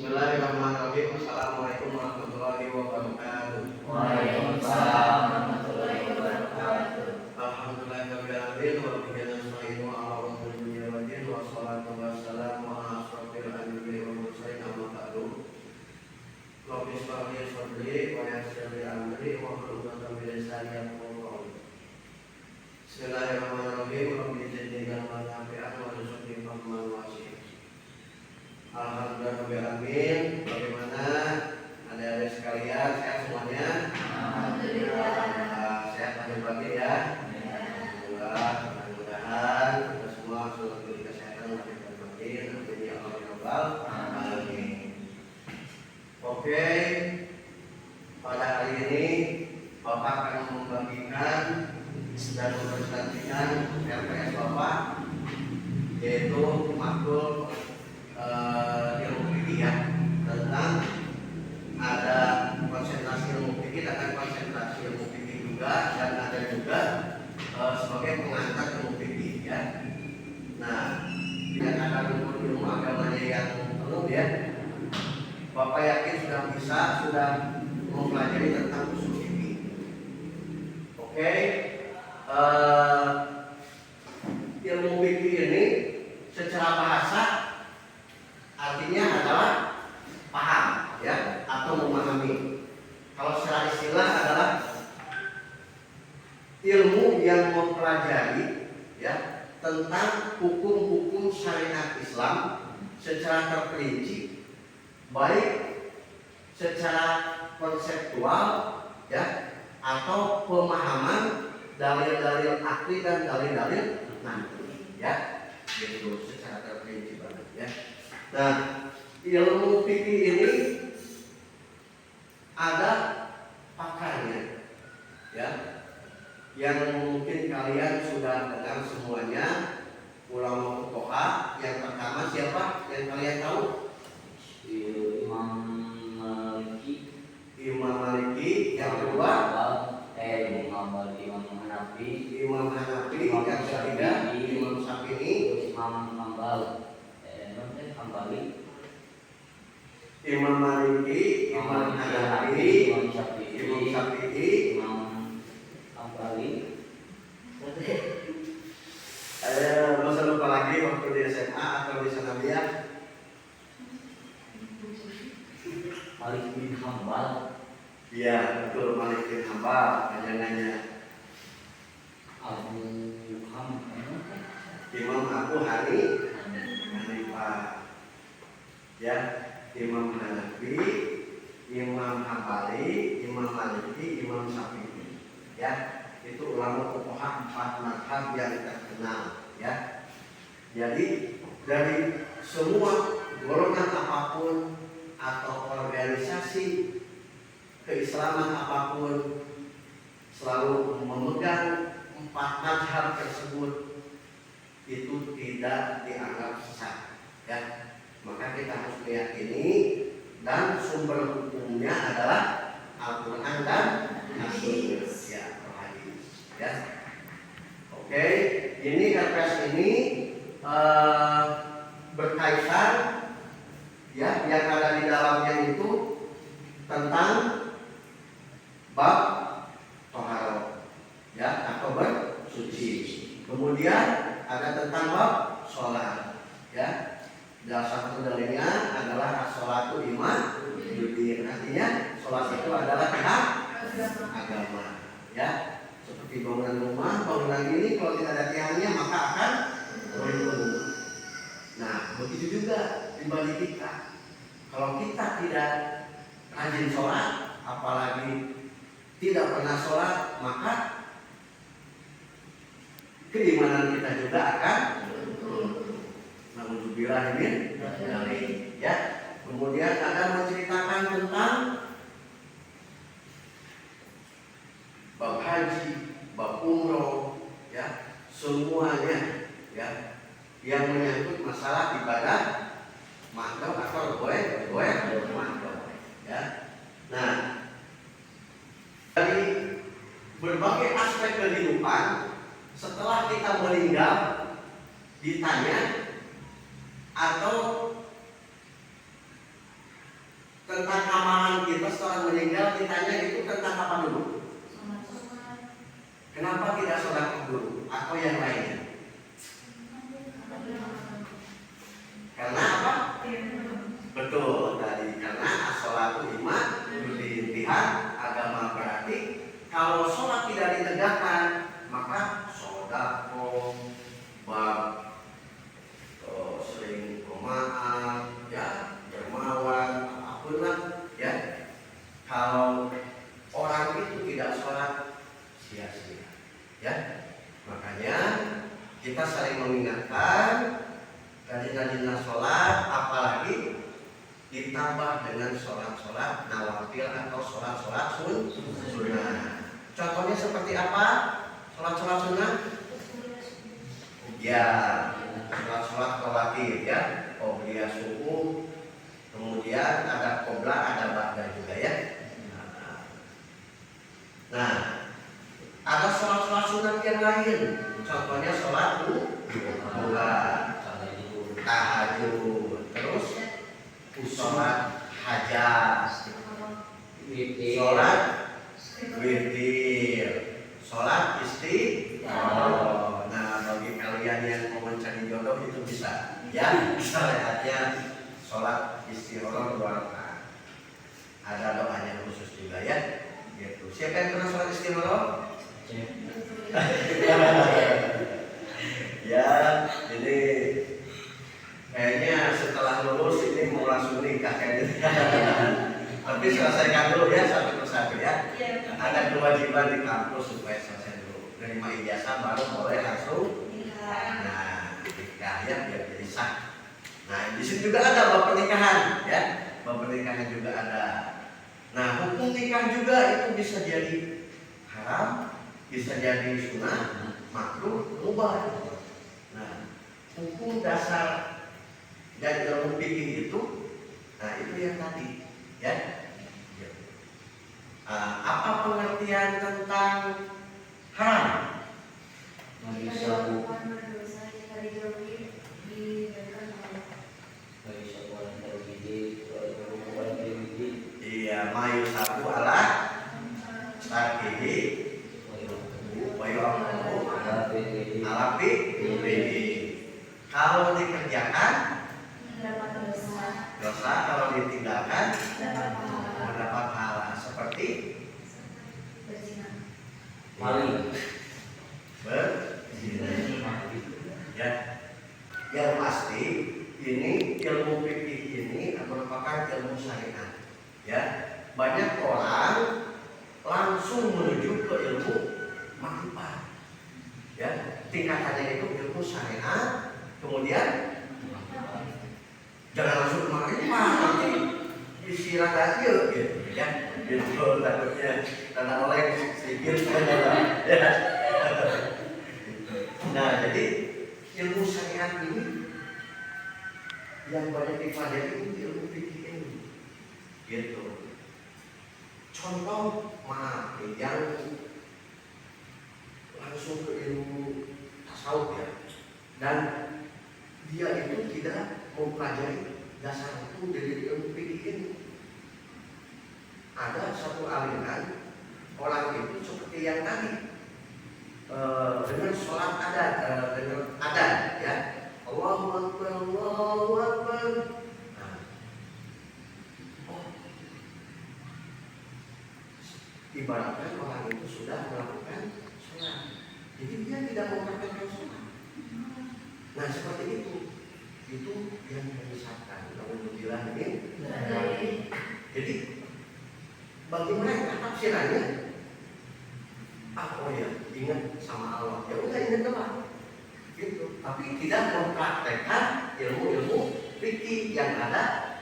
Bismillahirrahmanirrahim. Assalamualaikum warahmatullahi wabarakatuh. Waalaikumsalam warahmatullahi wabarakatuh. Alhamdulillahirabbil alamin wa bihi nasta'inu ala umuri dunya wad din wa shalatu wassalamu ala asyrofil anbiya'i wal mursalin amma ba'du. Rabbi shrah li sadri wa yassir li amri wa hlul 'uqdatam min lisani yafqahu qawli. Bismillahirrahmanirrahim. Rabbi zidni ilman nafi'an warzuqni fahman wasi'an. Alhamdulillahirrahmanirrahim. Bagaimana adik-adik sekalian, sehat semuanya? Alhamdulillah. Sehat lahir batin ya. Alhamdulillah. Mudah-mudahan kita semua selalu diberi kesehatan lahir batin. Amin ya Allah ya Rabbal alamin. Oke, pada hari ini Bapak akan membagikan dan mempresentasikan RPS Bapak, yaitu makul ilmu fikih ya, tentang ada konsentrasi ilmu fikih, ada konsentrasi ilmu fikih juga, dan ada juga sebagai pengantar ilmu fikih ya. Nah, dengan ada ilmu agamanya yang penuh ya, Bapak yakin sudah mempelajari tentang usul fikih. Oke, ilmu fikih ini secara bahasa artinya adalah paham ya, atau memahami. Kalau secara istilah adalah ilmu yang mempelajari ya tentang hukum-hukum syariat Islam secara terperinci, baik secara konseptual ya atau pemahaman dalil-dalil akli dan dalil-dalil nanti ya, gitu secara terperinci banget ya. Nah, ilmu fikih ini ada pakarnya ya, yang mungkin kalian sudah dengar semuanya. Ulama fuqaha yang pertama siapa yang kalian tahu? Imam Maliki. Imam Maliki. Yang kedua Imam Hanafi. Imam Hanafi. Yang ketiga Imam Syafi'i. Imam Imam Maliki, Imam Hanafi, Imam Syafi'i, Imam Hambali. Masa lupa lagi waktu di SMA atau di Sanabiyah? Malik bin Hambal. Iya betul, Malik bin Hambal. Panjangannya Abu Hamzah. Imam Abu Hanifah ya, Imam Hanafi, Imam Hambali, Imam Maliki, Imam Syafi'i ya. Itu ulama fuqaha 4 mazhab yang terkenal ya. Jadi dari semua golongan apapun atau organisasi keislaman apapun selalu memegang 4 mazhab tersebut, itu tidak dianggap sesat ya. Maka kita harus meyakini, dan sumber hukumnya adalah Al-Quran dan As-Sunnah ya, hadis ya. Oke, ini RPS ini berkaitan ya, yang ada di dalamnya itu tentang bab toharo ya, atau bersuci. Kemudian ada tentang bab sholat ya. Salah satu dalilnya adalah as-sholatu imaduddin. Artinya sholat itu adalah hak agama ya. Seperti bangunan rumah, bangunan ini kalau tidak ada tiangnya maka akan runtuh. Nah begitu juga pribadi kita. Kalau kita tidak rajin sholat, apalagi tidak pernah sholat, maka keimanan kita juga akan Alhamdulillah ini ya. Kemudian ada menceritakan tentang bab haji, bab umroh ya, semuanya ya yang menyangkut masalah ibadah mantap atau mantap ya. Nah, dari berbagai aspek kehidupan, setelah kita meninggal ditanya atau tentang amalan kita setelah meninggal, ditanya itu tentang apa dulu? Kenapa tidak sholat dulu atau yang lainnya? Karena apa? Betul tadi, karena as-sholatu iman intihan agama. Berarti kalau sholat tidak ditegakkan, maka sodako, bab sering maaf, ya, dermawan, apapun lah, ya. Kalau orang itu tidak sholat, sia-sia, ya. Makanya kita saling mengingatkan, rajin-rajinlah sholat, apalagi ditambah dengan sholat-sholat nawafil atau sholat-sholat sunnah. Contohnya seperti apa? Sholat-sholat sunnah? Ya, sholat-sholat rawatib, ya, qobliyah subuh, kemudian ada qoblah, ada ba'dah juga, ya. Nah, ada sholat-sholat sunnah yang lain. Contohnya sholat duha, tahajud, terus sholat hajat, sholat witir, sholat istiqoroh. Nah, bagi kalian yang mau mencari jodoh itu bisa, ya. Syariatnya sholat istiqoroh 2 rakaat. Ada doanya khusus juga, ya. Gitu. Siapa yang pernah sholat istiqoroh? Ya, ini kayaknya setelah lulus ini mau langsung nikah kayaknya. Tapi selesaikan dulu ya satu persatu, ya. Ada kewajiban di kampus supaya selesai dulu. Terima ijazah baru boleh langsung. Nah, nikah, ya, biar jadi sah. Nah, di sini juga ada bab pernikahan, ya. Bab pernikahan juga ada. Nah, hukum nikah juga itu bisa jadi haram, bisa jadi sunnah, makruh, mubah. Nah, hukum dasar dari ilmu fikih itu, nah itu yang tadi, ya. Apa pengertian tentang haram? Iya, mayu sabu ala tarkihi wayu alapi. Kalau dikerjakan dosa, kalau ditinggalkan mendapat pahala. Seperti maling, berzina, ya. Yang pasti ini ilmu fikih ini merupakan ilmu syariat, ya. Banyak orang langsung menuju ke ilmu makrifat, ya. Tingkatannya itu ilmu syariat, kemudian jangan langsung ke makrifat, nanti disirat aja, gitu, ya. Gitu takutnya karena oleh sedikit, ya. Nah, jadi ilmu syariat ini yang banyak dipelajari itu ilmu fikih ini, gitu. Contoh, maaf, yang langsung ke ilmu tasawuf, ya, dan dia itu tidak mempelajari dasar hukum dari ilmu fikih ini. Ada satu aliran orang itu seperti yang tadi, dengan sholat adat, dengan adat, ya, Allahu Akbar, Allahu Akbar. Nah, ibaratkan orang itu sudah melakukan sholat, jadi dia tidak mempraktekkan sholat. Nah, seperti itu yang menyesatkan. Alhamdulillah ini. Jadi bagi mereka tafsirannya, oh ya, ingat sama Allah, ya udah ingat doang, gitu. Tapi tidak mempraktekkan ilmu-ilmu fikih yang ada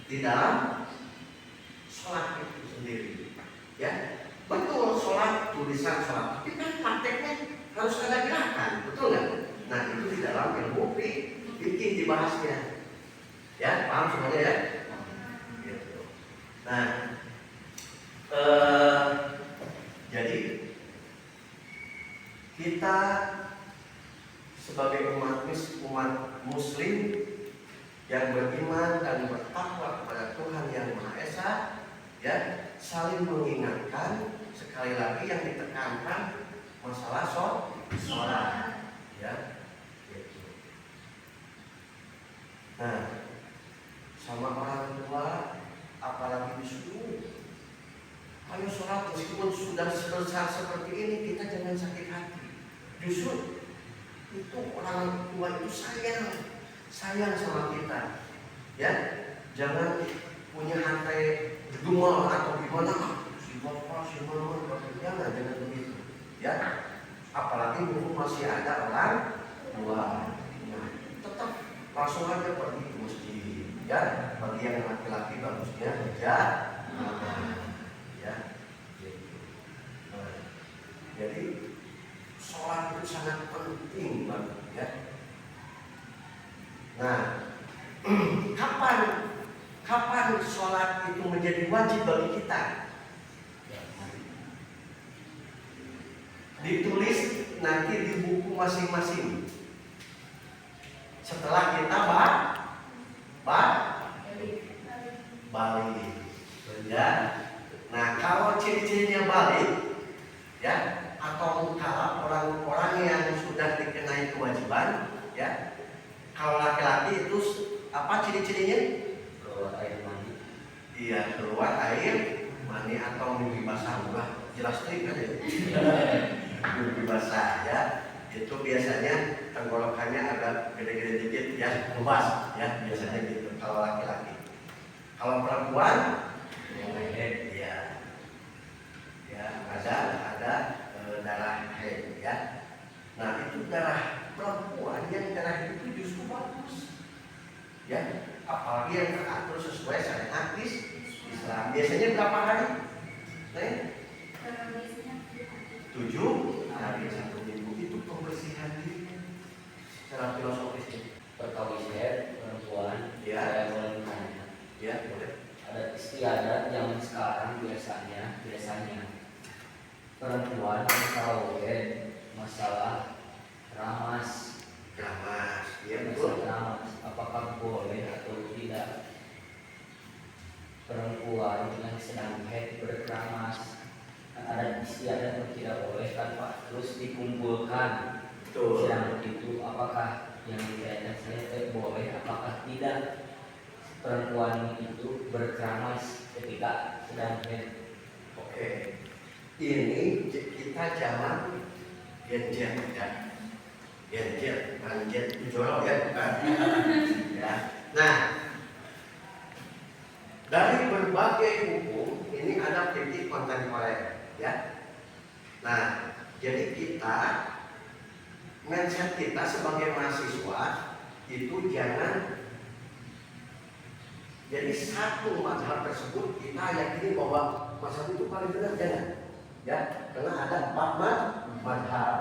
di dalam sholat itu sendiri, ya. Betul, sholat, tulisan sholat, tapi kan prakteknya harus ada gerakan, betul nggak? Nah, itu di dalam ilmu fikih dibahasnya, ya. Paham semuanya, ya? Gitu. Nah, jadi kita sebagai umat muslim yang beriman dan bertakwa kepada Tuhan yang Maha Esa saling mengingatkan. Sekali lagi yang ditekankan masalah sholat, ya. Gitu. Nah, sama orang tua apalagi disuruh, ayo sholat meskipun sudah sebesar seperti ini, kita jangan sakit hati. Justru itu orang tua itu sayang sama kita, ya. Jangan punya hati gedumel atau gimana, si bapak, si mama, jangan begitu, ya. Apalagi dulu masih ada orang tua, nah, tetap langsung aja pergi ke masjid, ya. Bagi yang laki-laki bagusnya ya, ya. Gitu. Nah, jadi sholat itu sangat penting banget, ya. Nah, kapan sholat itu menjadi wajib bagi kita? Ditulis nanti di buku masing-masing. Setelah kita balik, ya. Nah, kalau ciri-cirinya balik, ya, atau kalau orang-orang yang sudah dikenai kewajiban, ya. Kalau laki-laki itu apa ciri-cirinya? Keluar air mani. Iya, keluar air mani atau mimpi basah. Jelas trik kan ya? Mimpi basah, ya. Itu biasanya tenggorokannya agak gede-gede dikit, ya, lemas, ya, biasanya gitu kalau laki-laki. Kalau perempuan, ya, ya ada darah haid, ya. Nah, itu darah perempuan yang darah itu justru bagus, ya. Apalagi yang teratur sesuai syariat Islam. Biasanya berapa hari? 7 hari 1 minggu. Itu pembersihan diri secara filosofis. Perkawinan perempuan, Ya. saya boleh tanya. Ya, boleh. Ada istiadat zaman sekarang biasanya perempuan berkawin masalah ramas, Ya masalah betul. ramas, apakah boleh atau tidak perempuan yang sedang haid berkeramas? Kan ada istiadat yang tidak boleh kan Pak, terus dikumpulkan. Betul. Sedang itu apakah yang dikatakan saya boleh, apakah tidak perempuan itu berkeramas ketika sedang haid? Oke. Ini kita zaman genjet, ya. Genjet, banjet, jorok, ya, bukan. Ya. Nah, dari berbagai hukum ini ada prinsip kontemporer, ya. Nah, jadi kita mindset kita sebagai mahasiswa itu jangan jadi satu mazhab tersebut kita yakini bahwa mazhab itu paling benar, jangan, ya, karena ada 4 mazhab.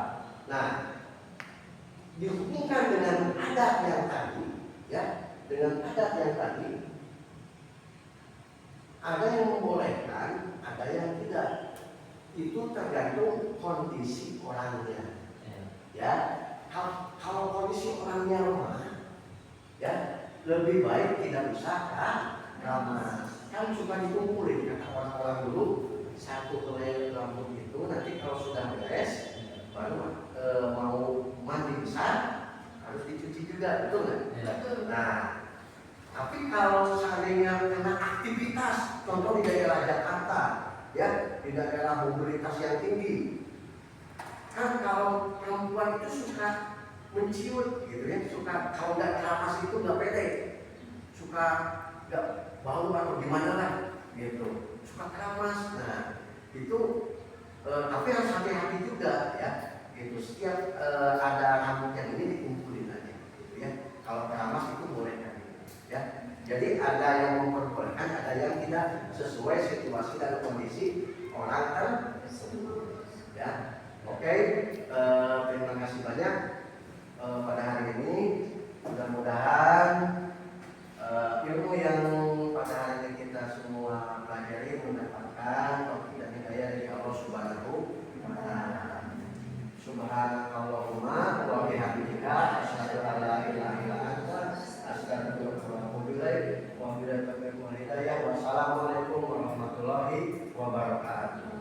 Nah, dihubungkan dengan adat yang tadi, ya, dengan adat yang tadi, ada yang membolehkan, ada yang tidak. Itu tergantung kondisi orangnya, ya. Kalau kondisi orangnya lemah, ya, lebih baik tidak usah keramas. Kan suka dikumpulin kata orang-orang dulu, satu helai rambut itu nanti kalau sudah beres baru mau mandi besar harus dicuci juga, betul nggak? Nah, tapi kalau seandainya kena aktivitas, contoh di daerah Jakarta, ya, di daerah mobilitas yang tinggi, kan kalau perempuan itu suka menciut, gitu ya, suka kalau nggak keramas itu nggak pede, suka nggak bau atau gimana lah, gitu, suka keramas. Nah, itu tapi harus hati-hati juga, ya, gitu. Setiap ada rambut yang ini dikumpulin aja, gitu ya. Kalau keramas itu boleh kan, ya. Jadi ada yang memperbolehkan, ada yang tidak sesuai situasi dan kondisi orang tersebut, ya. Oke, terima kasih banyak pada hari ini. Mudah-mudahan ilmu yang pada hari ini kita semua pelajari mendapatkan taufik dan hidayah dari Allah Subhanahu wa Ta'ala. Subhanallahumma wa bihamdika asyhadu an la ilaha illa anta astaghfiruka wa atubu ilaik. Wassalamualaikum warahmatullahi wabarakatuh. wabarakatuh.